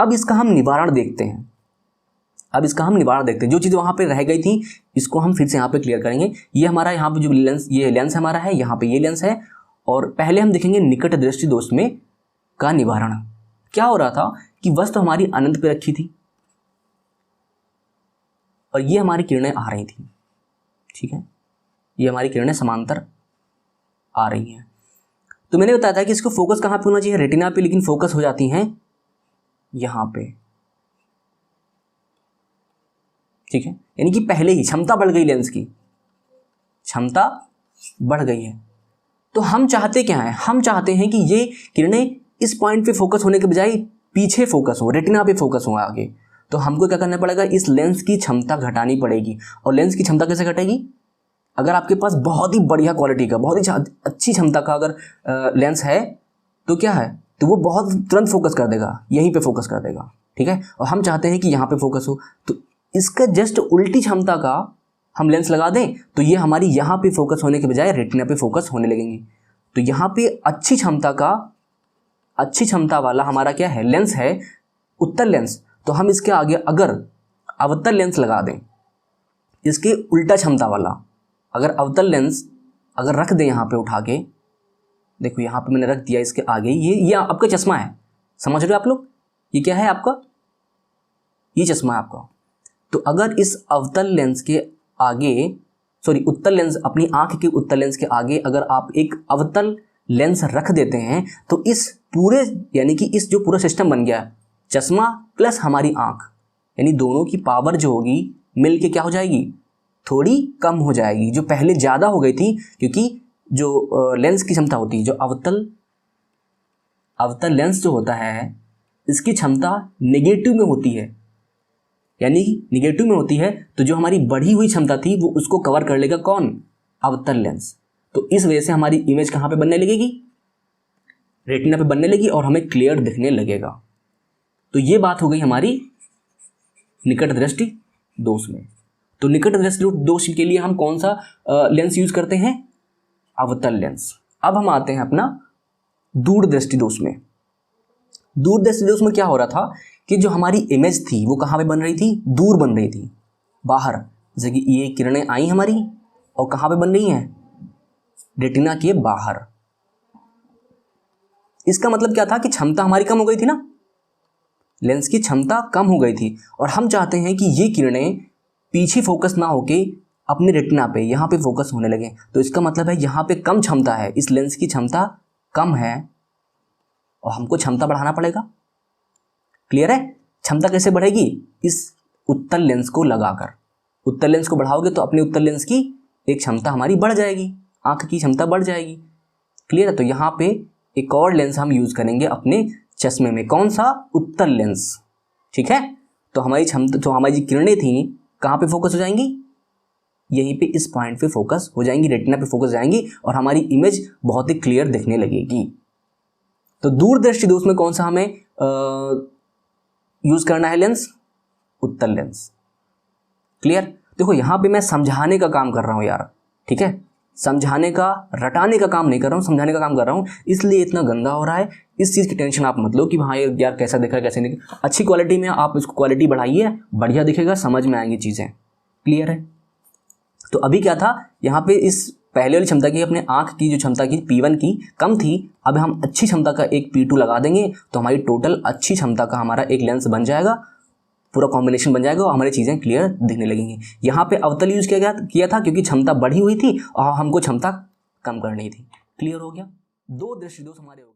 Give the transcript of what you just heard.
अब इसका हम निवारण देखते हैं। जो चीज़ वहाँ पे रह गई थी इसको हम फिर से यहाँ पे क्लियर करेंगे। ये हमारा यहाँ पे जो लेंस, ये लेंस हमारा है, यहाँ पे ये लेंस है। और पहले हम देखेंगे निकट दृष्टि दोष में का निवारण। क्या हो रहा था कि वस्तु हमारी अनंत पे रखी थी और ये हमारी किरणें आ रही थी, ठीक है, ये हमारी किरणें समांतर आ रही हैं। तो मैंने बताया था कि इसको फोकस कहाँ पे होना चाहिए, रेटिना पे, लेकिन फोकस हो जाती हैं यहाँ पे, ठीक है। यानी कि पहले ही क्षमता बढ़ गई, लेंस की क्षमता बढ़ गई है। तो हम चाहते क्या है, हम चाहते हैं कि ये किरणें इस पॉइंट पे फोकस होने के बजाय पीछे फोकस हो, रेटिना पे फोकस हो आगे। तो हमको क्या करना पड़ेगा, इस लेंस की क्षमता घटानी पड़ेगी। और लेंस की क्षमता कैसे घटेगी, अगर आपके पास बहुत ही बढ़िया क्वालिटी का, बहुत ही अच्छी क्षमता का अगर लेंस है तो क्या है, तो वो बहुत तुरंत फोकस कर देगा, यहीं पे फोकस कर देगा, ठीक है। और हम चाहते हैं कि यहाँ पे फोकस हो, तो इसका जस्ट उल्टी क्षमता का हम लेंस लगा दें तो ये हमारी यहाँ पे फोकस होने के बजाय रेटिना पे फोकस होने लगेंगी। तो यहाँ पे अच्छी क्षमता वाला हमारा क्या है, लेंस है, उत्तल लेंस। तो हम इसके आगे अगर अवतल लेंस लगा दें, इसके उल्टा क्षमता वाला अगर अवतल लेंस अगर रख दें यहाँ पे उठा के, देखो यहाँ पे मैंने रख दिया इसके आगे, ये आपका चश्मा है, समझ रहे हो आप लोग, ये क्या है आपका, ये चश्मा है आपका। तो अगर इस अवतल लेंस के आगे, सॉरी उत्तल लेंस, अपनी आंख के उत्तल लेंस के आगे अगर आप एक अवतल लेंस रख देते हैं तो इस पूरे, यानी कि इस जो पूरा सिस्टम बन गया, चश्मा प्लस हमारी आंख, यानी दोनों की पावर जो होगी मिल के क्या हो जाएगी, थोड़ी कम हो जाएगी। जो पहले ज़्यादा हो गई थी, क्योंकि जो लेंस की क्षमता होती है, जो अवतल लेंस जो होता है इसकी क्षमता नेगेटिव में होती है, यानी निगेटिव में होती है। तो जो हमारी बढ़ी हुई क्षमता थी वो उसको कवर कर लेगा कौन, अवतल लेंस। तो इस वजह से हमारी इमेज कहाँ पे बनने लगेगी, रेटिना पे बनने लगेगी और हमें क्लियर दिखने लगेगा। तो ये बात हो गई हमारी निकट दृष्टि दोष में। तो निकट दृष्टि दोष के लिए हम कौन सा लेंस यूज करते हैं, अवतल लेंस। अब हम आते हैं अपना दूर दृष्टि दोष में। दूर दृष्टि दोष में क्या हो रहा था कि जो हमारी इमेज थी वो कहाँ पे बन रही थी, दूर बन रही थी, बाहर। जैसे कि ये किरणें आई हमारी और कहाँ पे बन रही हैं, रेटिना के बाहर। इसका मतलब क्या था कि क्षमता हमारी कम हो गई थी ना, लेंस की क्षमता कम हो गई थी और हम चाहते हैं कि ये किरणें पीछे फोकस ना होके अपने रेटिना पे, यहाँ पे फोकस होने लगे। तो इसका मतलब है यहाँ पे कम क्षमता है, इस लेंस की क्षमता कम है और हमको क्षमता बढ़ाना पड़ेगा। क्लियर है, क्षमता कैसे बढ़ेगी, इस उत्तल लेंस को लगाकर। उत्तल लेंस को बढ़ाओगे तो अपने उत्तल लेंस की एक क्षमता हमारी बढ़ जाएगी, आंख की क्षमता बढ़ जाएगी। क्लियर है। तो यहाँ पे एक और लेंस हम यूज करेंगे अपने चश्मे में, कौन सा, उत्तल लेंस, ठीक है। तो हमारी क्षमता, जो हमारी किरणें थी कहाँ पे फोकस हो जाएंगी, यहीं पे इस पॉइंट पे फोकस हो जाएंगी, रेटिना पे फोकस जाएंगी और हमारी इमेज बहुत ही क्लियर दिखने लगेगी। तो दूरदृष्टि दोष में कौन सा हमें यूज करना है लेंस, उत्तल लेंस। क्लियर। देखो यहाँ पे मैं समझाने का काम कर रहा हूँ यार, ठीक है, समझाने का, रटाने का काम नहीं कर रहा हूँ, समझाने का काम कर रहा हूँ, इसलिए इतना गंदा हो रहा है। इस चीज़ की टेंशन आप मत लो कि हाँ यार कैसा दिख रहा है कैसे नहीं। अच्छी क्वालिटी में आप इसको क्वालिटी बढ़ाइए, बढ़िया दिखेगा, समझ में आएंगी चीज़ें। क्लियर है। तो अभी क्या था, यहाँ पे इस पहले वाली क्षमता की, अपने आँख की जो क्षमता की P1 की कम थी, अब हम अच्छी क्षमता का एक P2 लगा देंगे तो हमारी टोटल अच्छी क्षमता का हमारा एक लेंस बन जाएगा, पूरा कॉम्बिनेशन बन जाएगा और हमारी चीज़ें क्लियर दिखने लगेंगी। यहाँ पे अवतल यूज किया था क्योंकि क्षमता बढ़ी हुई थी और हमको क्षमता कम करनी थी। क्लियर हो गया। दो दृष्टि दोष हमारे हो गए।